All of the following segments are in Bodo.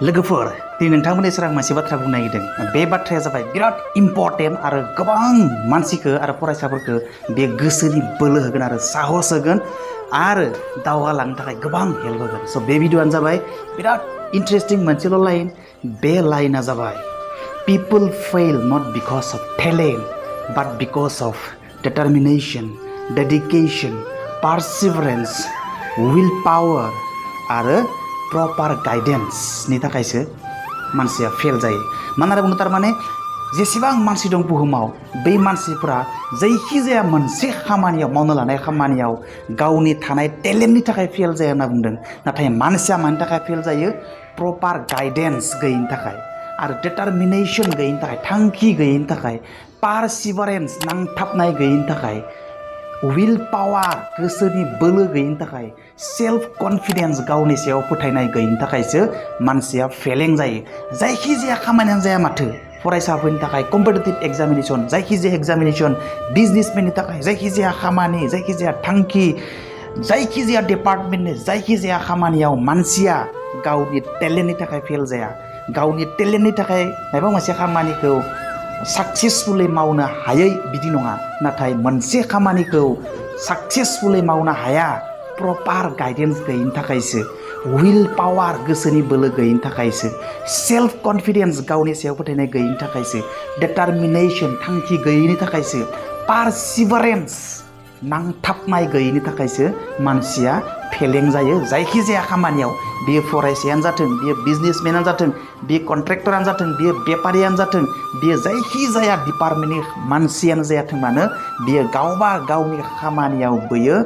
लोगोफोर दिनै नोंथांमोननि सेराव मोनसे बाथ्रा बुंनो नागिरदों बे बाथ्राया जाबाय बिराद इम्पर्टेन्ट आरो गोबां मानसिखौ आरो फरायसाफोरखौ बे गोसोनि बोलो होगोन आरो साहस होगोन आरो दावगालांनो थाखाय गोबां हेल्प होगोन स' बे भिडिअ'आनो जाबाय बिराद इन्टारेस्टिं मोनसेल' लाइन बे लाइना जाबाय people fail not because of talent but because of determination, dedication, perseverance, willpower आरो प्रपार गाइडेन्सनि थाखायसो मानसिया फेल जायो मानो होनना बुङो थारमाने जेसेबां मानसि दं बुहुमाव बै मानसिफोरा जायखिजाया मोनसे खामानियाव मावनो लानाय खामानियाव गावनि थानाय टेलेन्टनि थाखाय फेल जाया होनना बुंदों नाथाय मानसिया मानि थाखाय फेल जायो प्रपार गाइडेन्स गैयिनि थाखाय आरो डिटारमिनेशन गैयिनि थाखाय थांखि गैयिनि थाखाय पारसिभारेन्स नांथाबनाय गैयिनि थाखाय विल पावार गोसोनि बोलो गैयिनि थाखाय सेल्फ कन्फिडेन्स गावनि सायाव फोथायनाय गैयिनि थाखायसो मानसिया फेलें जायो जायखिजाया खामानियानो जाया माथो फरायसाफोरनि थाखाय कम्पिटिटिभ एग्जामिनेशन जायखिजाया एग्जामिनेशन बिजनेसमेननि थाखाय जायखिजाया खामानि जायखिजाया थांखि जायखिजाया डिपार्टमेन्टनि जायखिजाया खामानियाव मानसिया गावनि टेलेन्टनि थाखाय फेल जाया गावनि टेलेन्टनि थाखाय माबा मोनसे खामानिखौ सक्सेसफुली मावनो हायै बिदि नङा नाथाय मोनसे खामानिखौ सक्सेसफुली मावनो हाया प्रपार गाइडेन्स गैयिनि थाखायसो विल पावार गोसोनि बोलो गैयिनि थाखायसो सेल्फ कन्फिडेन्स गावनि सायाव फोथायनाय गैयिनि थाखायसो डिटारमिनेशन थांखि गैयिनि थाखायसो पारसिभारेन्स नांथाबनाय गैयिनि थाखायसो मानसिया फेलें जायो जायखिजाया खामानियाव बेयो फरायसायानो जाथों बेयो बिजनेसमेनानो जाथों बेयो कन्ट्रेक्टरानो जाथों बेयो बेपारियानो जाथों बेयो जायखिजाया डिपार्टमेन्टनि मानसियानो जायाथों मानो बेयो गावबा गावनि खामानियाव बेयो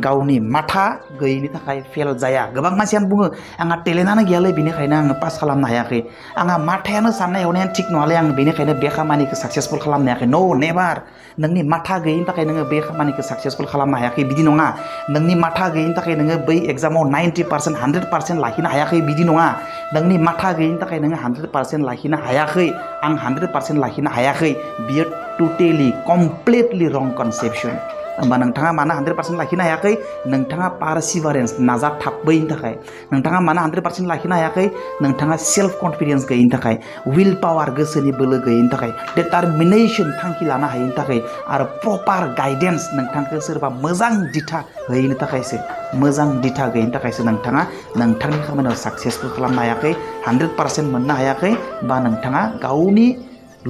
गावनि माथा गैयिनि थाखाय फेल जाया गोबां मानसियानो बुङो आंहा टेलेन्टआनो गैयालै बेनिखायनो आङो पास खालामनो हायाखै आंहा माथायानो साननाय हनायानो थिग नङालै आं बेनिखायनो बे खामानिखौ साक्सेसफुल खालामनो हायाखै नो नेभार नोंनि माथा गैयिनि थाखाय नोङो बे खामानिखौ साक्सेसफुल खालामनो हायाखै बिदि नङा नोंनि माथा गैयिनि थाखाय नोङो बै एग्जामाव 90% 100% लाखिनो हायाखै बिदि नङा नोंनि माथा गैयिनि थाखाय नोङो 100% लाखिनो हायाखै आं 100% लाखिनो हायाखै बियो टटेलि कमप्लिटलि रं कनसेप्शन होमबा नोंथाङा मानो 100% लाखिनो हायाखै नोंथाङा पारसिभारेन्स नाजाथाबैनि थाखाय नोंथाङा मानो 100% लाखिनो हायाखै नोंथाङा सेल्फ कन्फिडेन्स गैयिनि थाखाय विल पावार गोसोनि बोलो गैयिनि थाखाय डिटारमिनेशन थांखि लानो हायैनि थाखाय आरो प्रपार गाइडेन्स नोंथांखौ सोरबा मोजां दिथा होयैनि थाखायसो मोजां दिथा गैयिनि थाखायसो नोंथाङा नोंथांनि खामानियाव साक्सेसफुल खालामनो हायाखै 100% मोननो हायाखै बा नोंथाङा गावनि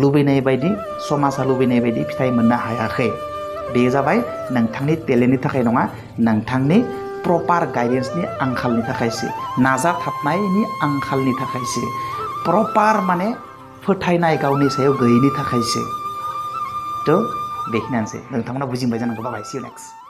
लुबैनाय बायदि समाजा लुबैनाय बायदि फिथाइ मोननो हायाखै बे जाबाय नोंथांनि टेलेन्टनि थाखाय नङा नोंथांनि प्रपार गाइडेन्सनि आंखालनि थाखायसो नाजाथाबनायनि आंखालनि थाखायसो प्रपार माने फोथायनाय गावनि सायाव गैयैनि थाखायसो थ' बेखिनियानोसै नोंथांमोना बुजिबाय जानांगौ बाय सि इउ नेक्स्ट